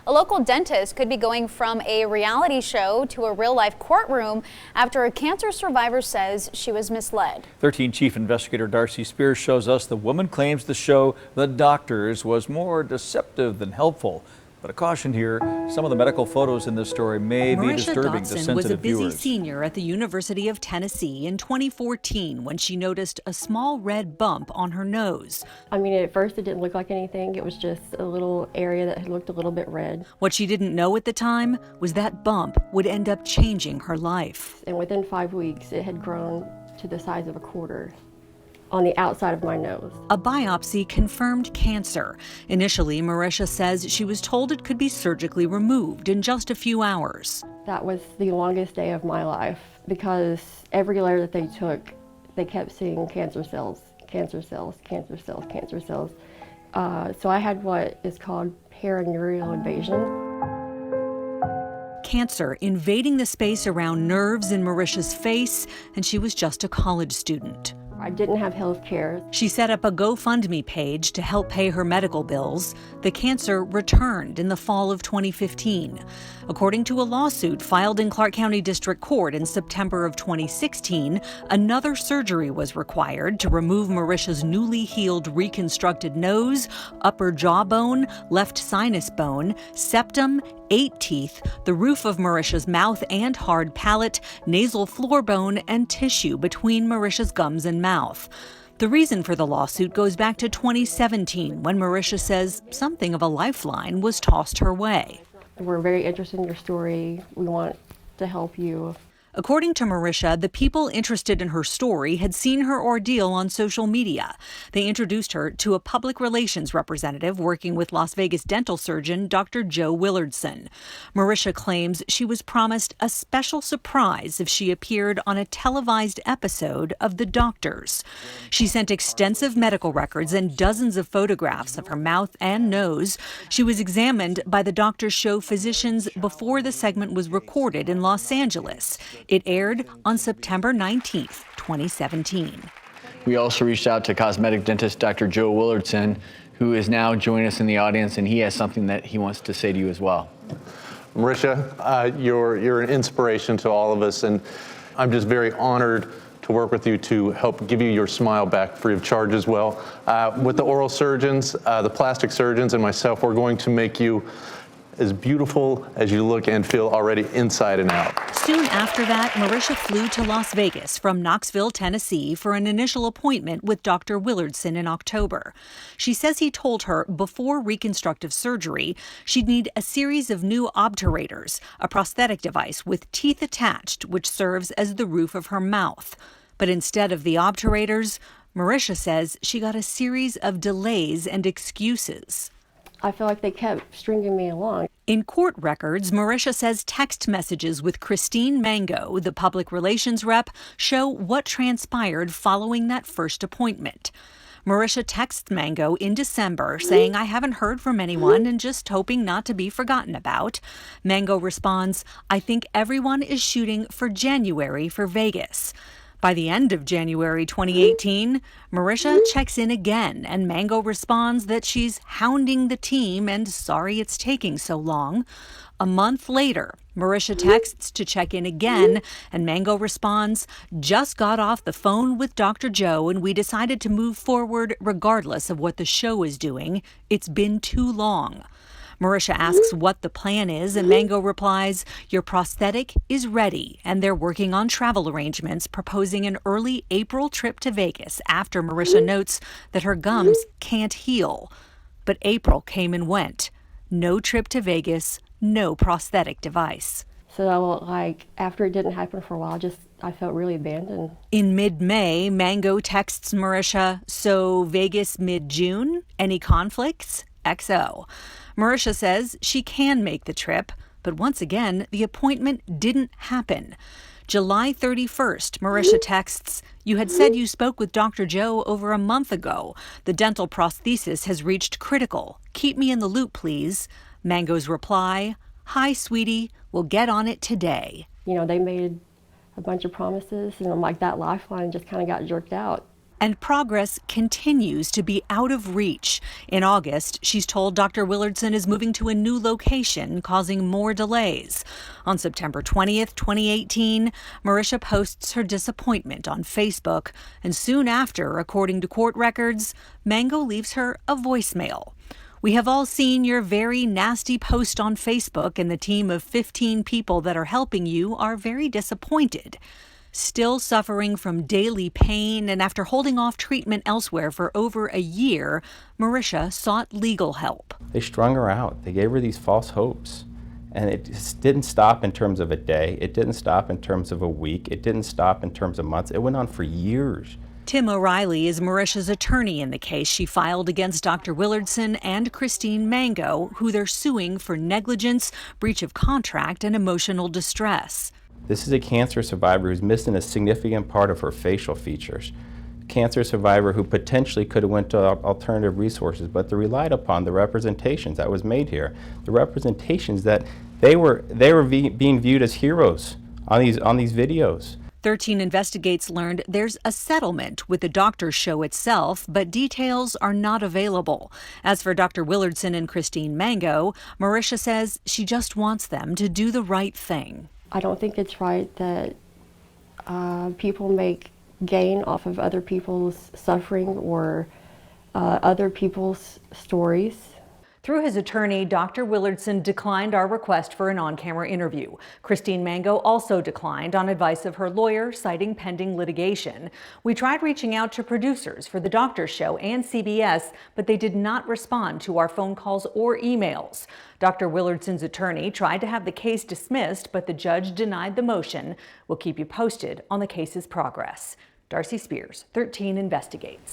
A local dentist could be going from a reality show to a real-life courtroom after a cancer survivor says she was misled. 13 Chief Investigator Darcy Spears shows us the woman claims the show The Doctors was more deceptive than helpful. But a caution here, some of the medical photos in this story may be disturbing to sensitive viewers. Was a busy senior at the University of Tennessee in 2014 when she noticed a small red bump on her nose. I mean, at first it didn't look like anything. It was just a little area that looked a little bit red. What she didn't know at the time was that bump would end up changing her life. And within 5 weeks, it had grown to the size of a quarter on the outside of my nose. A biopsy confirmed cancer. Initially, Marisha says she was told it could be surgically removed in just a few hours. That was the longest day of my life because every layer that they took, they kept seeing cancer cells, cancer cells, cancer cells, cancer cells. So I had what is called perineurial invasion. Cancer invading the space around nerves in Marisha's face, and she was just a college student. I didn't have health care. She set up a GoFundMe page to help pay her medical bills. The cancer returned in the fall of 2015. According to a lawsuit filed in Clark County District Court in September of 2016, another surgery was required to remove Marisha's newly healed reconstructed nose, upper jawbone, left sinus bone, septum, 8 teeth, the roof of Marisha's mouth and hard palate, nasal floor bone, and tissue between Marisha's gums and mouth. The reason for the lawsuit goes back to 2017 when Marisha says something of a lifeline was tossed her way. We're very interested in your story. We want to help you. According to Marisha, the people interested in her story had seen her ordeal on social media. They introduced her to a public relations representative working with Las Vegas dental surgeon Dr. Joe Willardson. Marisha claims she was promised a special surprise if she appeared on a televised episode of The Doctors. She sent extensive medical records and dozens of photographs of her mouth and nose. She was examined by the Doctors show physicians before the segment was recorded in Los Angeles. It aired on September 19th, 2017. We also reached out to cosmetic dentist Dr. Joe Willardson, who is now joining us in the audience, and he has something that he wants to say to you as well. Marisha, you're an inspiration to all of us, and I'm just very honored to work with you to help give you your smile back free of charge as well. With the oral surgeons, the plastic surgeons, and myself, we're going to make you as beautiful as you look and feel already inside and out. Soon after that, Marisha flew to Las Vegas from Knoxville, Tennessee for an initial appointment with Dr. Willardson in October. She says he told her before reconstructive surgery, she'd need a series of new obturators, a prosthetic device with teeth attached, which serves as the roof of her mouth. But instead of the obturators, Marisha says she got a series of delays and excuses. I feel like they kept stringing me along. In court records, Marisha says text messages with Christine Mango, the public relations rep, show what transpired following that first appointment. Marisha texts Mango in December saying, "I haven't heard from anyone and just hoping not to be forgotten about." Mango responds, "I think everyone is shooting for January for Vegas." By the end of January 2018, Marisha checks in again, and Mango responds that she's hounding the team and sorry it's taking so long. A month later, Marisha texts to check in again, and Mango responds, "Just got off the phone with Dr. Joe, and we decided to move forward regardless of what the show is doing. It's been too long." Marisha asks what the plan is, and Mango replies, "Your prosthetic is ready," and they're working on travel arrangements, proposing an early April trip to Vegas after Marisha notes that her gums can't heal. But April came and went. No trip to Vegas, no prosthetic device. So, after it didn't happen for a while, I felt really abandoned. In mid-May, Mango texts Marisha, "So Vegas mid-June? Any conflicts? XO." Marisha says she can make the trip, but once again, the appointment didn't happen. July 31st, Marisha texts, "You had said you spoke with Dr. Joe over a month ago. The dental prosthesis has reached critical. Keep me in the loop, please." Mango's reply, "Hi, sweetie. We'll get on it today." They made a bunch of promises, and that lifeline just kind of got jerked out. And progress continues to be out of reach. In August, she's told Dr. Willardson is moving to a new location, causing more delays. On September 20th, 2018, Marisha posts her disappointment on Facebook, and soon after, according to court records, Mango leaves her a voicemail. We have all seen your very nasty post on Facebook, and the team of 15 people that are helping you are very disappointed. Still suffering from daily pain and after holding off treatment elsewhere for over a year, Marisha sought legal help. They strung her out. They gave her these false hopes. And it just didn't stop in terms of a day. It didn't stop in terms of a week. It didn't stop in terms of months. It went on for years. Tim O'Reilly is Marisha's attorney in the case she filed against Dr. Willardson and Christine Mango, who they're suing for negligence, breach of contract, and emotional distress. This is a cancer survivor who's missing a significant part of her facial features. Cancer survivor who potentially could have went to alternative resources, but they relied upon the representations that was made here. The representations that they were being viewed as heroes on these videos. 13 Investigates learned there's a settlement with the doctor's show itself, but details are not available. As for Dr. Willardson and Christine Mango, Marisha says she just wants them to do the right thing. I don't think it's right that people make gain off of other people's suffering or other people's stories. Through his attorney, Dr. Willardson declined our request for an on-camera interview. Christine Mango also declined on advice of her lawyer, citing pending litigation. We tried reaching out to producers for the Doctor's Show and CBS, but they did not respond to our phone calls or emails. Dr. Willardson's attorney tried to have the case dismissed, but the judge denied the motion. We'll keep you posted on the case's progress. Darcy Spears, 13 Investigates.